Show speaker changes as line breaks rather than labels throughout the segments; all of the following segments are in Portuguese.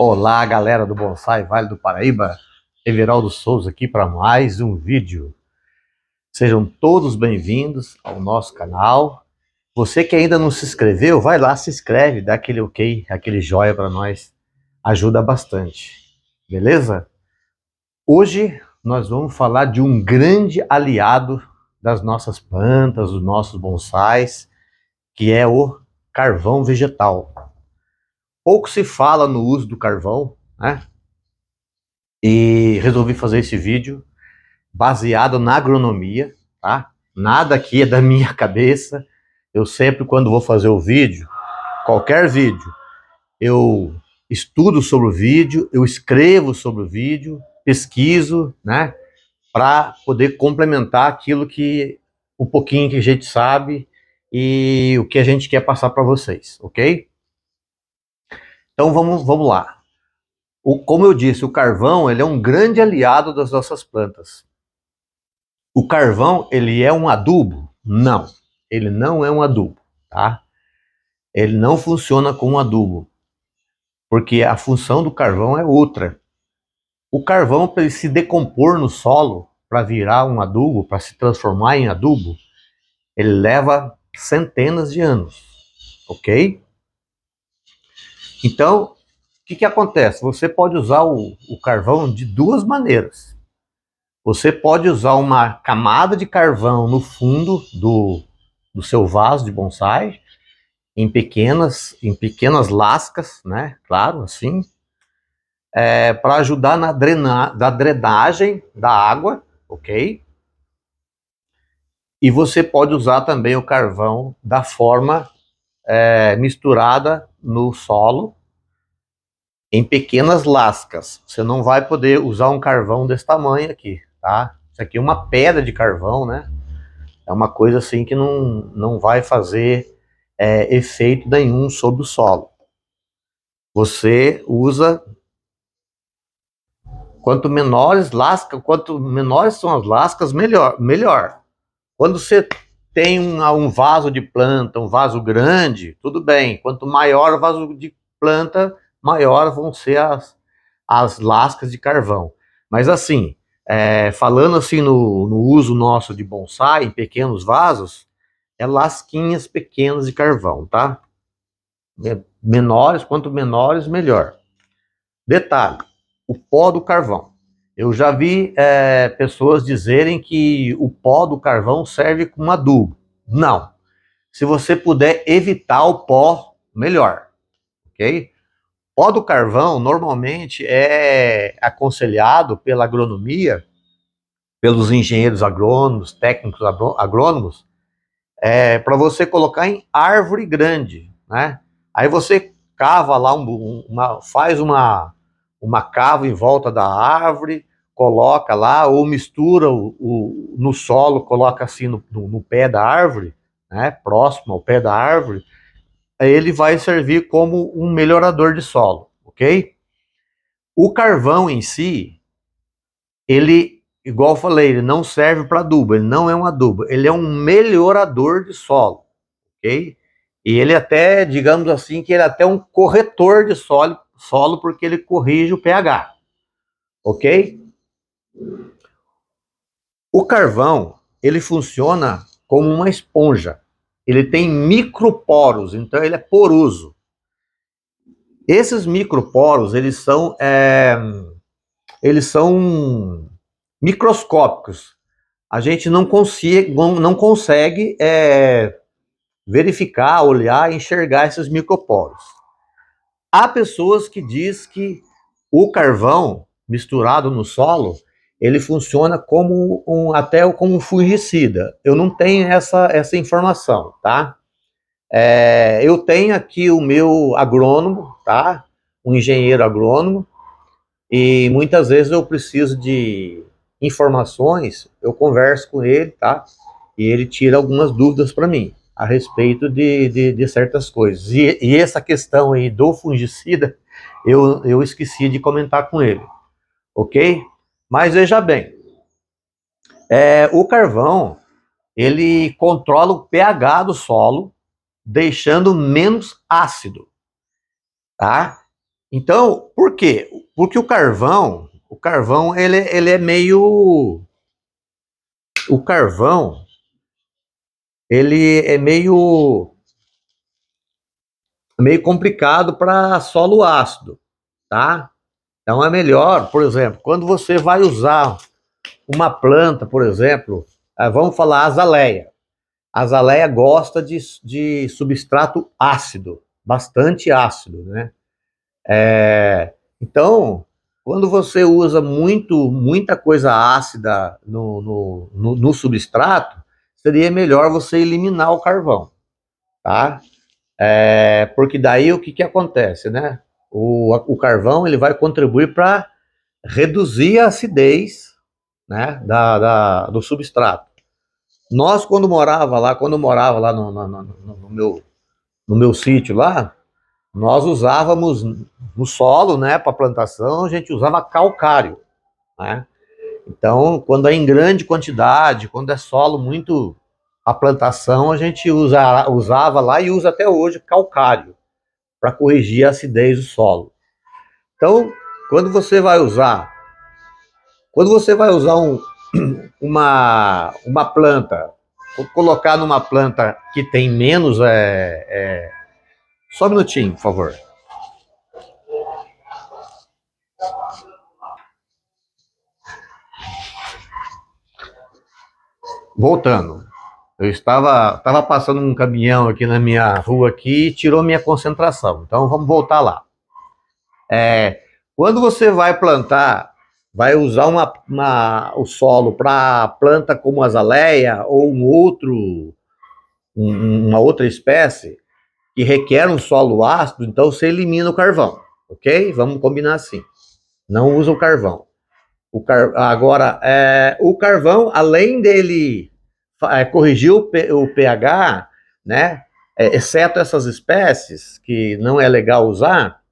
Olá, galera do Bonsai Vale do Paraíba, Everaldo Souza aqui para mais um vídeo. Sejam todos bem-vindos ao nosso canal. Você que ainda não se inscreveu, vai lá, se inscreve, dá aquele ok, aquele joia para nós, ajuda bastante, beleza? Hoje nós vamos falar de um grande aliado das nossas plantas, dos nossos bonsais, que é o carvão vegetal. Pouco se fala no uso do carvão, né? E resolvi fazer esse vídeo baseado na agronomia, tá? Nada aqui é da minha cabeça. Eu sempre, quando vou fazer o vídeo, qualquer vídeo, eu estudo sobre o vídeo, eu escrevo sobre o vídeo, pesquiso, né? Para poder complementar aquilo que, um pouquinho que a gente sabe e o que a gente quer passar para vocês, ok? Então vamos lá. Como eu disse, o carvão ele é um grande aliado das nossas plantas. O carvão, ele é um adubo? Não, ele não é um adubo, tá? Ele não funciona como um adubo, porque a função do carvão é outra. O carvão, para ele se decompor no solo, para virar um adubo, para se transformar em adubo, ele leva centenas de anos, ok? Então, o que acontece? Você pode usar o carvão de duas maneiras. Você pode usar uma camada de carvão no fundo do seu vaso de bonsai, em pequenas lascas, né? Claro, assim, para ajudar na drenagem da água, ok? E você pode usar também o carvão da forma misturada no solo, em pequenas lascas. Você não vai poder usar um carvão desse tamanho aqui, tá? Isso aqui é uma pedra de carvão, né? É uma coisa assim que não vai fazer efeito nenhum sobre o solo. Você usa, quanto menores são as lascas, melhor. Quando você tem um vaso de planta, um vaso grande, tudo bem. Quanto maior o vaso de planta, maior vão ser as lascas de carvão. Mas assim, falando assim no uso nosso de bonsai, em pequenos vasos, é lasquinhas pequenas de carvão, tá? Quanto menores, melhor. Detalhe, o pó do carvão. Eu já vi pessoas dizerem que o pó do carvão serve como adubo. Não. Se você puder evitar o pó, melhor. Ok? O pó do carvão normalmente é aconselhado pela agronomia, pelos engenheiros agrônomos, técnicos agrônomos, para você colocar em árvore grande, né? Aí você cava lá, faz uma cava em volta da árvore, coloca lá, ou mistura no solo, coloca assim no pé da árvore, né? Próximo ao pé da árvore, aí ele vai servir como um melhorador de solo, ok? O carvão em si, ele, igual eu falei, ele não serve para adubo, ele não é um adubo, ele é um melhorador de solo, ok? E ele até, digamos assim, que ele é até um corretor de solo porque ele corrige o pH, ok? O carvão, ele funciona como uma esponja. Ele tem microporos, então ele é poroso. Esses microporos, eles são microscópicos. A gente não consegue verificar, olhar, enxergar esses microporos. Há pessoas que dizem que o carvão misturado no solo, ele funciona até como um fungicida. Eu não tenho essa informação, tá? Eu tenho aqui o meu agrônomo, tá? Um engenheiro agrônomo, e muitas vezes eu preciso de informações, eu converso com ele, tá? E ele tira algumas dúvidas para mim a respeito de certas coisas. E essa questão aí do fungicida, eu esqueci de comentar com ele, ok? Mas veja bem, o carvão, ele controla o pH do solo, deixando menos ácido, tá? Então, por quê? Porque o carvão, ele é meio, o carvão, ele é meio complicado para solo ácido, tá? Então é melhor, por exemplo, quando você vai usar uma planta, por exemplo, vamos falar azaleia. A azaleia gosta de substrato ácido, bastante ácido, né? Então, quando você usa muita coisa ácida no substrato, seria melhor você eliminar o carvão, tá? Porque daí o que, que acontece, né? O carvão ele vai contribuir para reduzir a acidez, né, do substrato. Nós, quando eu morava lá no meu sítio lá, nós usávamos no solo, né, para plantação, a gente usava calcário, né? Então, quando é em grande quantidade, quando é solo muito a plantação, a gente usava lá e usa até hoje calcário para corrigir a acidez do solo. Então, quando você vai usar, quando você vai usar uma planta, colocar numa planta que tem menos, só um minutinho, por favor. Voltando. Eu estava passando um caminhão aqui na minha rua aqui e tirou minha concentração. Então vamos voltar lá. Quando você vai plantar, vai usar o solo para planta como azaleia ou uma outra espécie que requer um solo ácido, então você elimina o carvão, ok? Vamos combinar assim. Não usa o carvão. Agora, o carvão, além dele corrigir o pH, né? Exceto essas espécies que não é legal usar,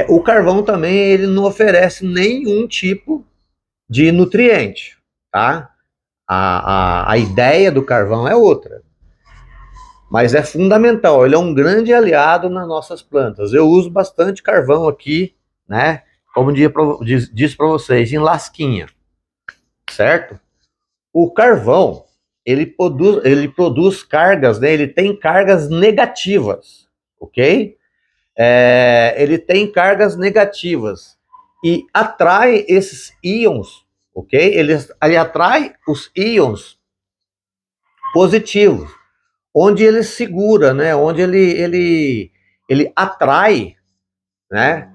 o carvão também ele não oferece nenhum tipo de nutriente, tá? A ideia do carvão é outra, mas é fundamental. Ele é um grande aliado nas nossas plantas. Eu uso bastante carvão aqui, né? Como disse para vocês, em lasquinha, certo? O carvão, ele produz cargas, né? Ele tem cargas negativas, ok? Ele tem cargas negativas e atrai esses íons, ok? Ele atrai os íons positivos, onde ele segura, né? Onde ele atrai, né?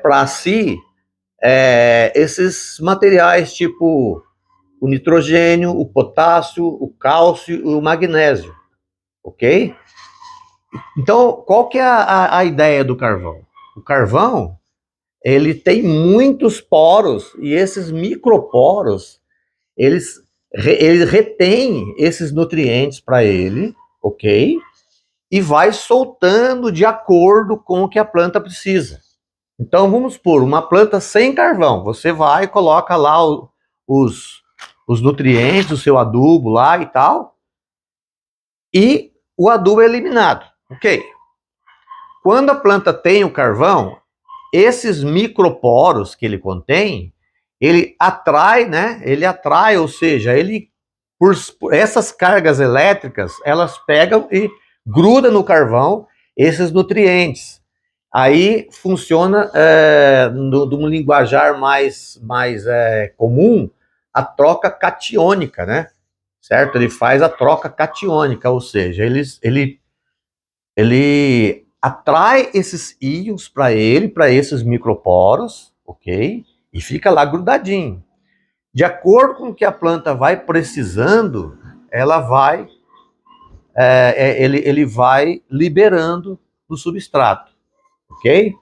Para si esses materiais tipo o nitrogênio, o potássio, o cálcio e o magnésio, ok? Então, qual que é a ideia do carvão? O carvão, ele tem muitos poros e esses microporos, ele retém esses nutrientes para ele, ok? E vai soltando de acordo com o que a planta precisa. Então, vamos supor, uma planta sem carvão, você vai e coloca lá os, os nutrientes, o seu adubo lá e tal, e o adubo é eliminado, ok? Quando a planta tem o carvão, esses microporos que ele contém, ele atrai, né? Ele atrai, ou seja, por essas cargas elétricas, elas pegam e grudam no carvão esses nutrientes. Aí funciona, num linguajar mais comum, a troca catiônica, né? Certo? Ele faz a troca catiônica, ou seja, ele atrai esses íons para esses microporos, ok? E fica lá grudadinho. De acordo com o que a planta vai precisando, ela vai, ele vai liberando do substrato, ok?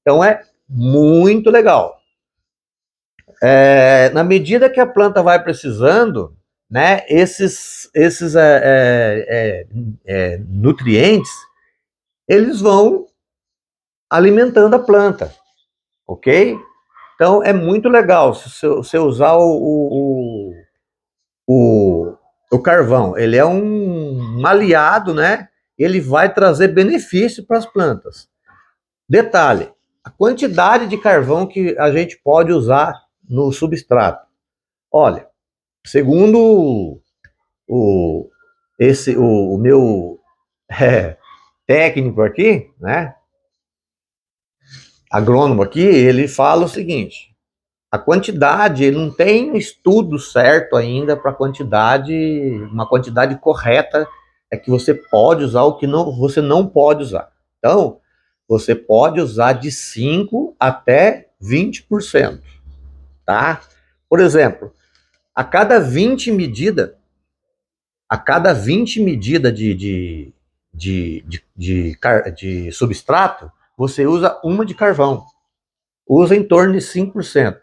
Então é muito legal. Na medida que a planta vai precisando, né, esses nutrientes, eles vão alimentando a planta, ok? Então é muito legal se você usar o, o carvão. Ele é um aliado, né? Ele vai trazer benefício para as plantas. Detalhe, A quantidade de carvão que a gente pode usar no substrato. Olha, segundo o meu técnico aqui, né, agrônomo aqui, ele fala o seguinte: a quantidade, ele não tem um estudo certo ainda para quantidade, uma quantidade correta é que você pode usar, o que não, você não pode usar. Então, você pode usar de 5 até 20%, tá? Por exemplo, a cada 20 medidas, de substrato, você usa uma de carvão. Usa em torno de 5%. O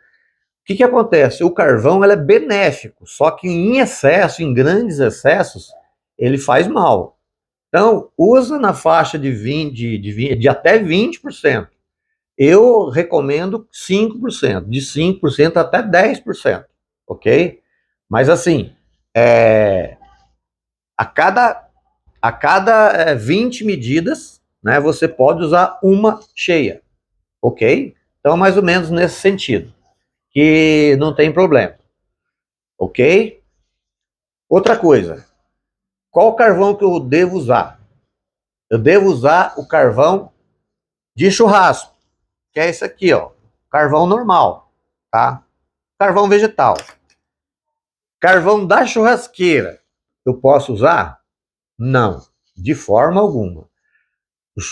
que acontece? O carvão é benéfico, só que em excesso, em grandes excessos, ele faz mal. Então, usa na faixa de 20, de até 20%. Eu recomendo 5%, de 5% até 10%, ok? Mas assim, a cada 20 medidas, né, você pode usar uma cheia, ok? Então, mais ou menos nesse sentido, que não tem problema, ok? Outra coisa, qual carvão que eu devo usar? Eu devo usar o carvão de churrasco, que é esse aqui, ó, carvão normal, tá? Carvão vegetal. Carvão da churrasqueira, eu posso usar? Não, de forma alguma.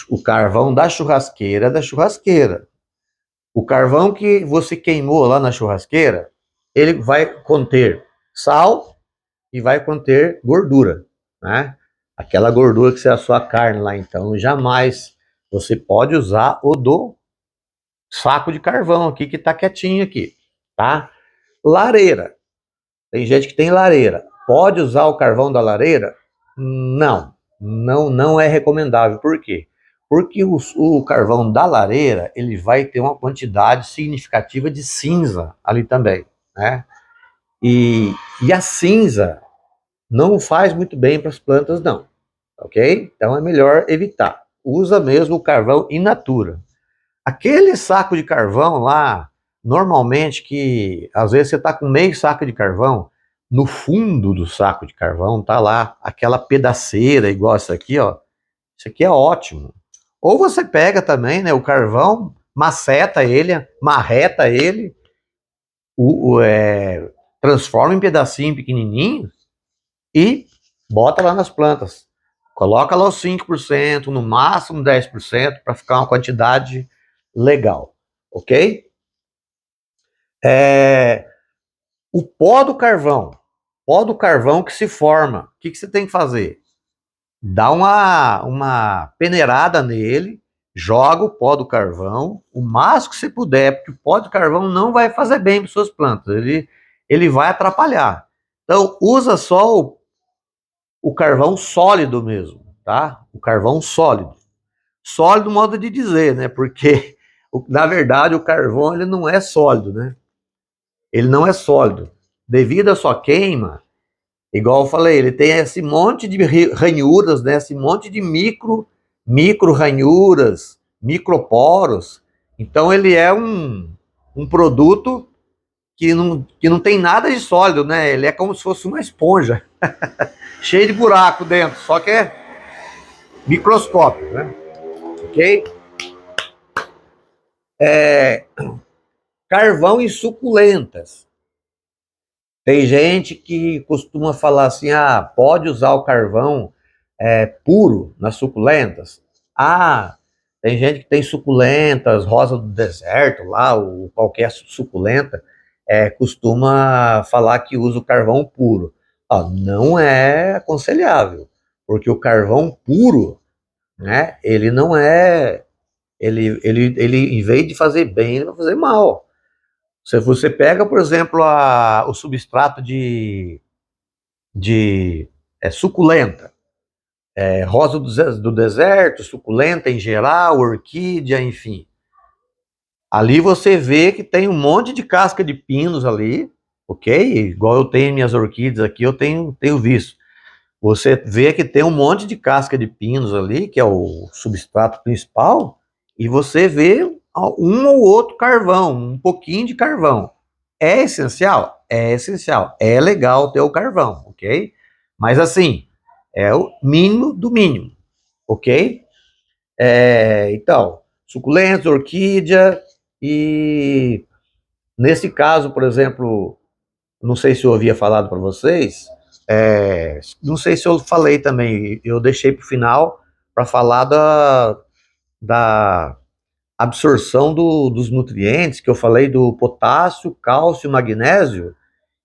O carvão da churrasqueira é da churrasqueira. O carvão que você queimou lá na churrasqueira, ele vai conter sal e vai conter gordura, né? Aquela gordura que é a sua carne lá, então jamais você pode usar o do saco de carvão aqui que tá quietinho aqui, tá? Lareira. Tem gente que tem lareira. Pode usar o carvão da lareira? Não, não é recomendável. Por quê? Porque o carvão da lareira, ele vai ter uma quantidade significativa de cinza ali também, né? E a cinza não faz muito bem para as plantas, não, ok? Então é melhor evitar. Usa mesmo o carvão in natura. Aquele saco de carvão lá, normalmente que às vezes você está com meio saco de carvão, no fundo do saco de carvão tá lá aquela pedaceira igual essa aqui, ó. Isso aqui é ótimo. Ou você pega também, né, o carvão, maceta ele, marreta ele, transforma em pedacinho pequenininho e bota lá nas plantas. Coloca lá os 5%, no máximo 10%, para ficar uma quantidade legal, ok? O pó do carvão que se forma, o que você tem que fazer? Dá uma peneirada nele, joga o pó do carvão, o máximo que você puder, porque o pó do carvão não vai fazer bem para suas plantas, ele vai atrapalhar. Então, usa só o carvão sólido mesmo, tá? O carvão sólido. Sólido modo de dizer, né? Porque, na verdade, o carvão ele não é sólido, né? Ele não é sólido. Devido à sua queima, igual eu falei, ele tem esse monte de ranhuras, né? Esse monte de micro ranhuras, microporos. Então ele é um produto que não tem nada de sólido, né? Ele é como se fosse uma esponja, cheio de buraco dentro, só que é microscópico, né? Ok? Carvão e suculentas. Tem gente que costuma falar assim, pode usar o carvão puro nas suculentas. Tem gente que tem suculentas, rosa do deserto lá, ou qualquer suculenta, costuma falar que usa o carvão puro. Não é aconselhável, porque o carvão puro, né, ele não é, ele em vez de fazer bem, ele vai fazer mal. Se você pega, por exemplo, o substrato de suculenta, rosa do deserto, suculenta em geral, orquídea, enfim. Ali você vê que tem um monte de casca de pinos ali, ok? Igual eu tenho minhas orquídeas aqui, eu tenho visto. Você vê que tem um monte de casca de pinos ali, que é o substrato principal, e você vê um ou outro carvão, um pouquinho de carvão. É essencial? É essencial. É legal ter o carvão, ok? Mas assim, é o mínimo do mínimo, ok? Então, suculentos, orquídea e nesse caso, por exemplo, não sei se eu havia falado para vocês, não sei se eu falei também, eu deixei para o final para falar da absorção dos nutrientes, que eu falei do potássio, cálcio, magnésio,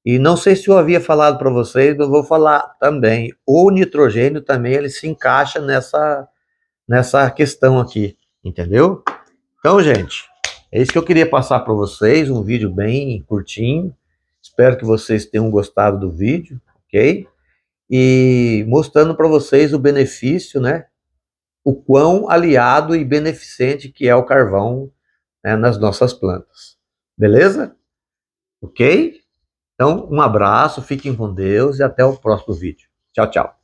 e não sei se eu havia falado para vocês, eu vou falar também. O nitrogênio também ele se encaixa nessa questão aqui, entendeu? Então, gente, é isso que eu queria passar para vocês, um vídeo bem curtinho. Espero que vocês tenham gostado do vídeo, ok? E mostrando para vocês o benefício, né? O quão aliado e beneficente que é o carvão, né, nas nossas plantas. Beleza? Ok? Então, um abraço, fiquem com Deus e até o próximo vídeo. Tchau, tchau.